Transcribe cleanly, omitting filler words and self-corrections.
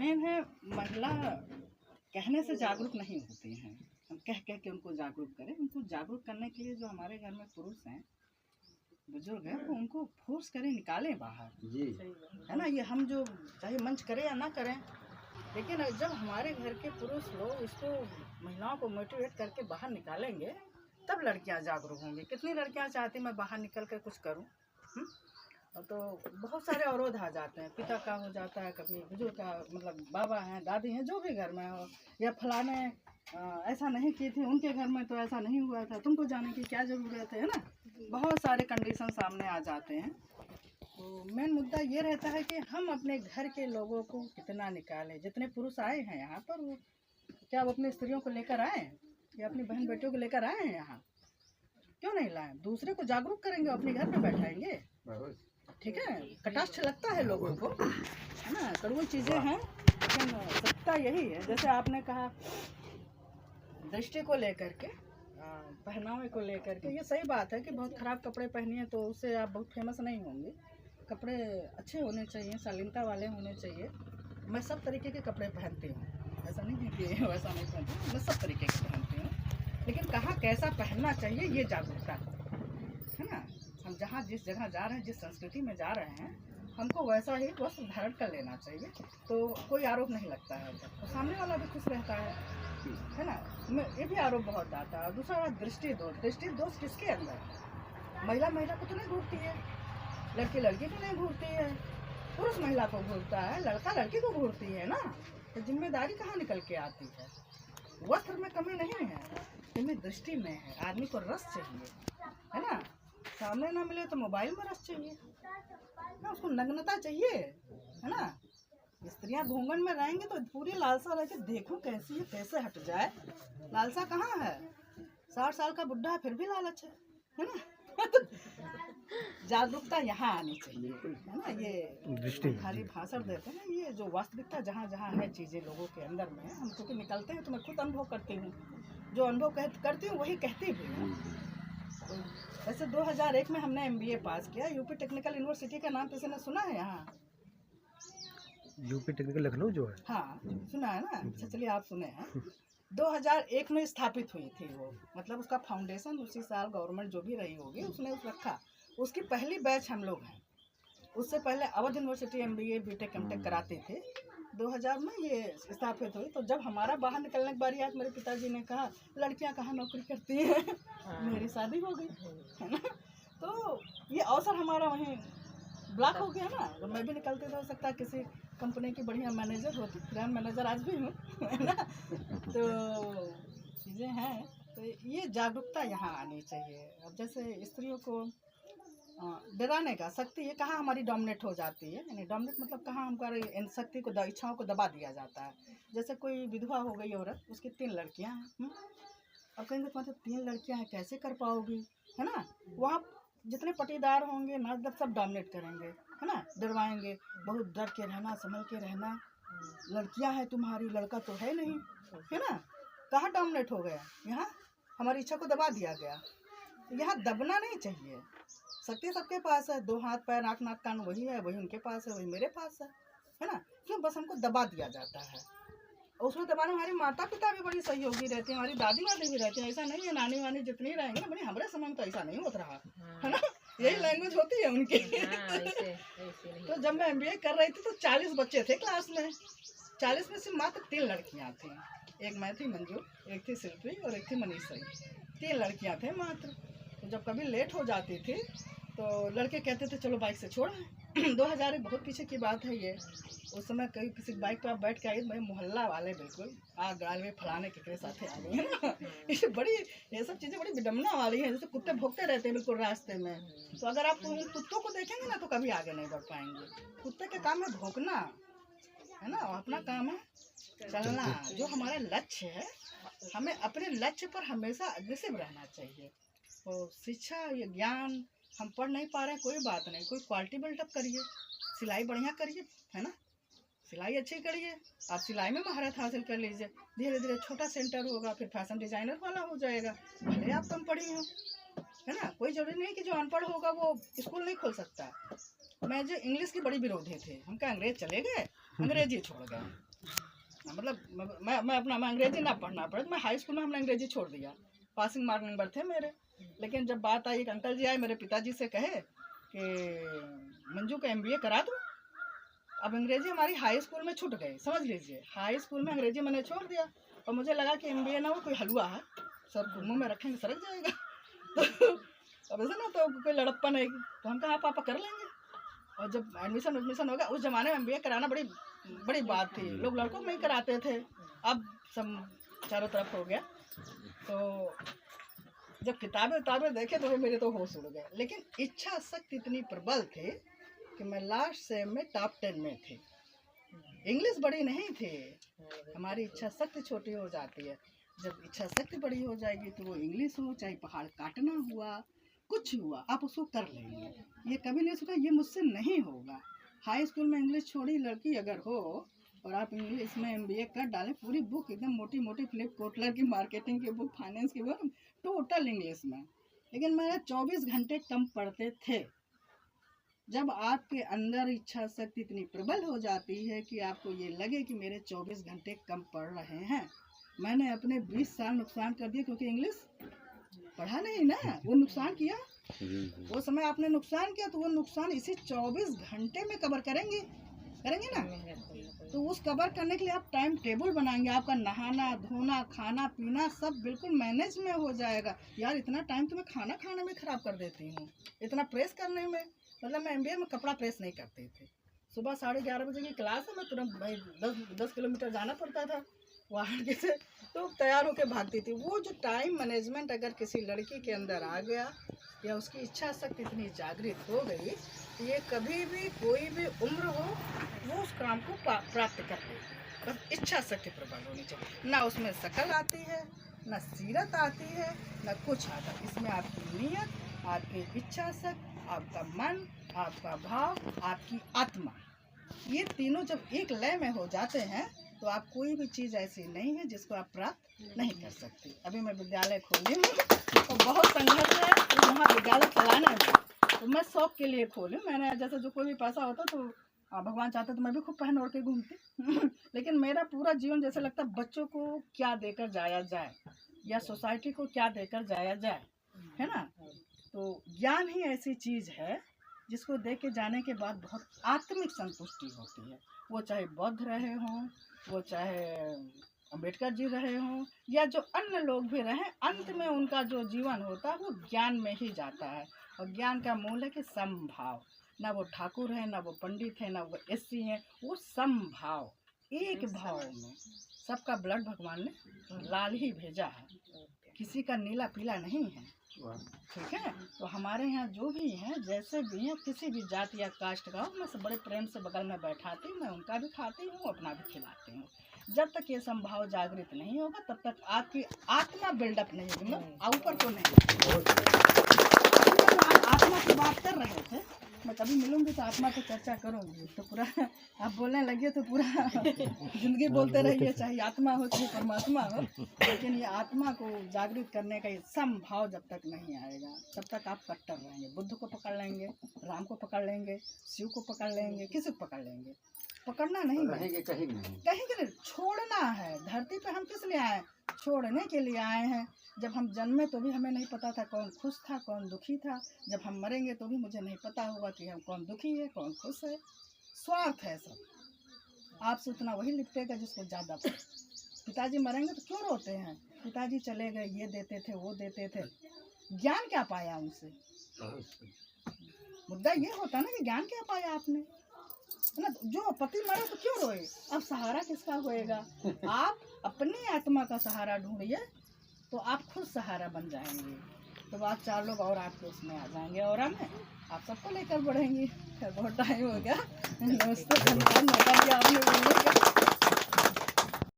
Main है महिला कहने से जागरूक नहीं होती हैं। हम कह कह के उनको जागरूक करें। उनको जागरूक करने के लिए जो हमारे घर में पुरुष हैं, बुजुर्ग हैं, वो उनको फोर्स करें, निकालें बाहर जी, है ना। ये हम जो चाहे मंच करें या ना करें, लेकिन जब हमारे घर के पुरुष लोग इसको महिलाओं को मोटिवेट करके बाहर निकालेंगे, तब लड़कियां जागरूक होंगी। कितनी लड़कियां चाहती मैं बाहर निकल कर कुछ करूं, तो बहुत सारे अवरोध आ जाते हैं। पिता का हो जाता है, कभी बुजुर्ग का, मतलब बाबा हैं, दादी हैं, जो भी घर में हो, या फलाने ऐसा नहीं की थी, उनके घर में तो ऐसा नहीं हुआ था, तुमको जाने की क्या ज़रूरत है ना। बहुत सारे कंडीशन सामने आ जाते हैं। तो मेन मुद्दा ये रहता है कि हम अपने घर के लोगों को कितना निकालें। जितने पुरुष आए हैं यहाँ पर, वो क्या वो अपनी स्त्रियों को लेकर आए या अपनी बहन बेटियों को लेकर आए हैं यहाँ? क्यों नहीं लाएं? दूसरे को जागरूक करेंगे, अपने घर में बैठाएंगे, ठीक है। कटाक्ष लगता है लोगों को, है ना, कड़वी चीज़ें हैं, लेकिन सत्ता यही है। जैसे आपने कहा दृष्टि को लेकर के, पहनावे को लेकर के, ये सही बात है कि बहुत ख़राब कपड़े पहनिए तो उससे आप बहुत फेमस नहीं होंगे। कपड़े अच्छे होने चाहिए, शालीनता वाले होने चाहिए। मैं सब तरीके के कपड़े पहनती हूँ, ऐसा नहीं है कि वैसा नहीं पहनती हूँ, मैं सब तरीके के पहनती हूँ। लेकिन कहाँ कैसा पहनना चाहिए, ये जागरूकता है ना। हम जहाँ जिस जगह जा रहे हैं, जिस संस्कृति में जा रहे हैं, हमको वैसा ही वस्त्र धारण कर लेना चाहिए, तो कोई आरोप नहीं लगता है। तो सामने वाला भी खुश रहता है ना। ये भी आरोप बहुत आता है। दूसरा दृष्टि दोष। दृष्टि दोष किसके अंदर? महिला महिला को तो नहीं घूरती है, लड़की लड़की को नहीं घूरती है, पुरुष महिला को घूरता है, लड़का लड़की को घूरती है ना। तो जिम्मेदारी कहाँ निकल के आती है? वस्त्र में कमी नहीं है, कमी दृष्टि में है। आदमी को रस चाहिए, है ना। सामने ना मिले तो मोबाइल में रस चाहिए ना, उसको नग्नता चाहिए, है ना। स्त्रियां घूंघट में रहेंगी तो पूरी लालसा रह के देखो कैसी है, कैसे हट जाए। लालसा कहाँ है? 60 साल का बुढ़ा फिर भी लालच है ना। जागरूकता यहाँ आनी चाहिए, है ना। ये खाली भाषण देते हैं, ये जो वास्तविकता जहाँ जहाँ है चीज़ें लोगों के अंदर में, हम क्योंकि निकलते हैं तो मैं खुद अनुभव करती हूँ। जो अनुभव करती हूँ वही कहती भी हूँ। वैसे 2001 में हमने MBA पास किया। यूपी टेक्निकल यूनिवर्सिटी का नाम किसी ने सुना है यहाँ? यूपी टेक्निकल लखनऊ जो है, हाँ सुना है ना। अच्छा चलिए, आप सुने हैं। 2001 में स्थापित हुई थी वो, मतलब उसका फाउंडेशन उसी साल गवर्नमेंट जो भी रही होगी उसने रखा। उसकी पहली बैच हम लोग हैं। उससे पहले Awadh university MBA BTech MTech कराते थे। 2000 में ये स्थापित हुई। तो जब हमारा बाहर निकलने की बारी आई, मेरे पिताजी ने कहा लड़कियां कहाँ नौकरी करती हैं। मेरी शादी हो गई, है ना। तो ये अवसर हमारा वहीं ब्लॉक हो गया ना। तो मैं भी निकलती तो हो सकता है किसी कंपनी की बढ़िया मैनेजर होती, ब्रांड मैनेजर आज भी हूँ, है ना। तो चीज़ें हैं। तो ये जागरूकता यहाँ आनी चाहिए। अब जैसे स्त्रियों को डराने का शक्ति, ये कहाँ हमारी डोमिनेट हो जाती है, यानी डोमिनेट मतलब कहाँ हमारी इन शक्ति को, इच्छाओं को दबा दिया जाता है। जैसे कोई विधवा हो गई औरत, उसकी 3 लड़कियां हैं, अब कहेंगे मतलब 3 लड़कियां हैं कैसे कर पाओगी, है ना। वहाँ जितने पटीदार होंगे ना, जब सब डोमिनेट करेंगे, है ना, डरवाएंगे, बहुत डर के रहना, संभल के रहना, लड़कियां हैं तुम्हारी, लड़का तो है नहीं, है ना। कहाँ डोमिनेट हो गया? यहाँ हमारी इच्छा को दबा दिया गया। यहाँ दबना नहीं चाहिए। शक्ति सबके पास है, 2 हाथ पैर आँख नाक कान वही है, वही उनके पास है, वही मेरे पास है ना। क्यों बस हमको दबा दिया जाता है। और उसमें दबाने हमारे माता पिता भी बड़ी सहयोगी रहते हैं, हमारी दादी वादी भी रहते हैं। ऐसा नहीं है, नानी वानी जितनी रहेंगे ना, बड़ी हमारे समय में तो ऐसा नहीं होता रहा, है ना। यही लैंग्वेज होती है उनकी। तो जब मैं MBA कर रही थी तो 40 बच्चे थे क्लास में। 40 में से मात्र 3 लड़कियाँ थी। एक मैं थी मंजू, एक थी शिल्पी और एक थी मनीषा। 3 लड़कियाँ थे मात्र। तो जब कभी लेट हो जाती थी तो लड़के कहते थे चलो बाइक से छोड़ें। 2000 बहुत पीछे की बात है ये। उस समय कहीं किसी बाइक पर आप बैठ के आई, मेरे मोहल्ला वाले बिल्कुल आग गाल में फलाने के साथ आ गए, है ना। ये बड़ी, ये सब चीज़ें बड़ी विडम्बना वाली हैं। जैसे कुत्ते भौंकते रहते हैं बिल्कुल रास्ते में, तो अगर आप उन कुत्तों को देखेंगे ना तो कभी आगे नहीं बढ़ पाएंगे। कुत्ते के काम है भौंकना, है ना, अपना काम है चलना। जो हमारा लक्ष्य है, हमें अपने लक्ष्य पर हमेशा अग्रेसिव रहना चाहिए। तो शिक्षा, ये ज्ञान हम पढ़ नहीं पा रहे हैं, कोई बात नहीं, कोई क्वालिटी बिल्डअप करिए, सिलाई बढ़िया करिए, है ना, सिलाई अच्छी करिए। आप सिलाई में महारत हासिल कर लीजिए, धीरे धीरे छोटा सेंटर होगा, फिर फैशन डिज़ाइनर वाला हो जाएगा। भले आप कम पढ़ी हो, है ना, कोई जरूरी नहीं कि जो अनपढ़ होगा वो स्कूल नहीं खोल सकता। मैं जो इंग्लिश की बड़ी विरोधी थे, हम क्या अंग्रेज चले गए, अंग्रेजी छोड़ गए, मतलब मैं अंग्रेजी ना पढ़ना पड़े, तो मैं हाई स्कूल में हमने अंग्रेजी छोड़ दिया, पासिंग मार्क नंबर थे मेरे। लेकिन जब बात आई, एक अंकल जी आए मेरे पिताजी से कहे कि मंजू का MBA करा दूँ। अब अंग्रेजी हमारी हाई स्कूल में छूट गई, समझ लीजिए, हाई स्कूल में अंग्रेजी मैंने छोड़ दिया और मुझे लगा कि MBA ना वो कोई हलवा है, सर मुंह में रखेंगे सरक जाएगा। तो अब ऐसा ना, तो कोई लड़प्पन है, तो हम कहा पापा कर लेंगे। और जब एडमिशन होगा, उस ज़माने में MBA कराना बड़ी बड़ी बात थी, लोग लड़कों में ही कराते थे, अब सब चारों तरफ हो गया। तो जब किताबें देखे तो मेरे तो होश उड़ गए। लेकिन इच्छा शक्ति इतनी प्रबल थी कि मैं लास्ट सेम में टॉप 10 में थी। इंग्लिश बड़ी नहीं थी, हमारी इच्छा शक्ति छोटी हो जाती है। जब इच्छा शक्ति बड़ी हो जाएगी तो वो इंग्लिश हो, चाहे पहाड़ काटना हुआ, कुछ हुआ, आप उसको कर लेंगे। ये कभी नहीं सोचा ये मुझसे नहीं होगा। हाई स्कूल में इंग्लिश छोड़ी लड़की अगर हो और आप इंग्लिश में MBA कर डालें, पूरी बुक एकदम मोटी मोटी फिलिप कोटलर की मार्केटिंग की बुक, फाइनेंस की बुक, टोटल इंग्लिश में। लेकिन मेरे 24 घंटे कम पढ़ते थे। जब आपके अंदर इच्छा शक्ति इतनी प्रबल हो जाती है कि आपको ये लगे कि मेरे 24 घंटे कम पढ़ रहे हैं, मैंने अपने 20 साल नुकसान कर दिए, क्योंकि इंग्लिश पढ़ा नहीं ना, वो नुकसान किया। वो समय आपने नुकसान किया तो वो नुकसान इसी 24 घंटे में कवर करेंगे ना। तो उस कवर करने के लिए आप टाइम टेबल बनाएंगे, आपका नहाना धोना खाना पीना सब बिल्कुल मैनेज में हो जाएगा। यार इतना टाइम तो मैं खाना खाने में ख़राब कर देती हूँ, इतना प्रेस करने में। मतलब मैं MBA में कपड़ा प्रेस नहीं करते थे। सुबह 11:30 बजे की क्लास है, मैं तुरंत भाई 10 किलोमीटर जाना पड़ता था वहाँ के से, तो तैयार होकर भागती थी। वो जो टाइम मैनेजमेंट अगर किसी लड़की के अंदर आ गया या उसकी इच्छा शक्ति इतनी जागृत हो गई, ये कभी भी कोई भी उम्र हो वो उस काम को प्राप्त कर लेगी। बस इच्छा शक्ति प्रबल होनी चाहिए। ना उसमें शकल आती है, ना सीरत आती है, ना कुछ आता है। इसमें आपकी नीयत, आपकी इच्छा शक्ति, आपका मन, आपका भाव, आपकी आत्मा, ये तीनों जब एक लय में हो जाते हैं तो आप कोई भी चीज़ ऐसी नहीं है जिसको आप प्राप्त नहीं कर सकते। अभी मैं विद्यालय खोली हूँ तो बहुत संघर्ष है वहाँ विद्यालय चलाने में। तो मैं शौक के लिए खोली, मैंने जैसे जो कोई भी पैसा होता तो भगवान चाहते तो मैं भी खूब पहन ओढ़ के घूमती। लेकिन मेरा पूरा जीवन जैसे लगता बच्चों को क्या देकर जाया जाए या सोसाइटी को क्या देकर जाया जाए, है ना। तो ज्ञान ही ऐसी चीज़ है जिसको देख के जाने के बाद बहुत आत्मिक संतुष्टि होती है। वो चाहे बौद्ध रहे हों, वो चाहे अम्बेडकर जी रहे हों, या जो अन्य लोग भी रहें, अंत में उनका जो जीवन होता है वो ज्ञान में ही जाता है। और ज्ञान का मूल है कि समभाव। ना वो ठाकुर है, ना वो पंडित है, ना वो SC हैं, वो समभाव, एक भाव में। सबका ब्लड भगवान ने लाल ही भेजा है, किसी का नीला पीला नहीं है, ठीक है। तो हमारे यहाँ जो भी हैं, जैसे भी हैं, किसी भी जाति या कास्ट का हो, मैं सब बड़े प्रेम से बगल में बैठाती हूँ, मैं उनका भी खाती हूँ, अपना भी खिलाती हूँ। जब तक ये संभाव जागृत नहीं होगा तब तक आपकी आत्मा बिल्डअप नहीं होगी, मतलब ऊपर को नहीं। आत्मा की बात कर रहे थे, मैं कभी मिलूंगी तो आत्मा की चर्चा करूंगी, तो पूरा आप बोलने लगे तो पूरा जिंदगी बोलते रहिए, चाहे आत्मा हो चाहे परमात्मा हो। लेकिन ये आत्मा को जागृत करने का ये समभाव जब तक नहीं आएगा तब तक आप कट्टर रहेंगे। बुद्ध को पकड़ लेंगे, राम को पकड़ लेंगे, शिव को पकड़ लेंगे, किसी को पकड़ लेंगे, पकड़ना नहीं है, कहीं नहीं, छोड़ना है। धरती पे हम किस लिए आए? छोड़ने के लिए आए हैं। जब हम जन्मे तो भी हमें नहीं पता था कौन खुश था कौन दुखी था। जब हम मरेंगे तो भी मुझे नहीं पता होगा कि हम कौन दुखी है कौन खुश है। स्वार्थ है सब। आपसे उतना वही लिपटेगा जिसको ज़्यादा पड़े। पिताजी मरेंगे तो क्यों रोते हैं? पिताजी चले गए, ये देते थे वो देते थे, ज्ञान क्या पाया उनसे? मुद्दा ये होता ना कि ज्ञान क्या पाया आपने, है ना। जो पति मरा तो क्यों रोए? अब सहारा किसका होएगा? आप अपनी आत्मा का सहारा ढूंढिए तो आप खुद सहारा बन जाएंगे। तो आप 4 लोग और आपके उसमें आ जाएंगे और हमें आप सबको लेकर बढ़ेंगे। बहुत टाइम हो गया। नमस्ते, धन्यवाद मौका दिया आपने बोलने का।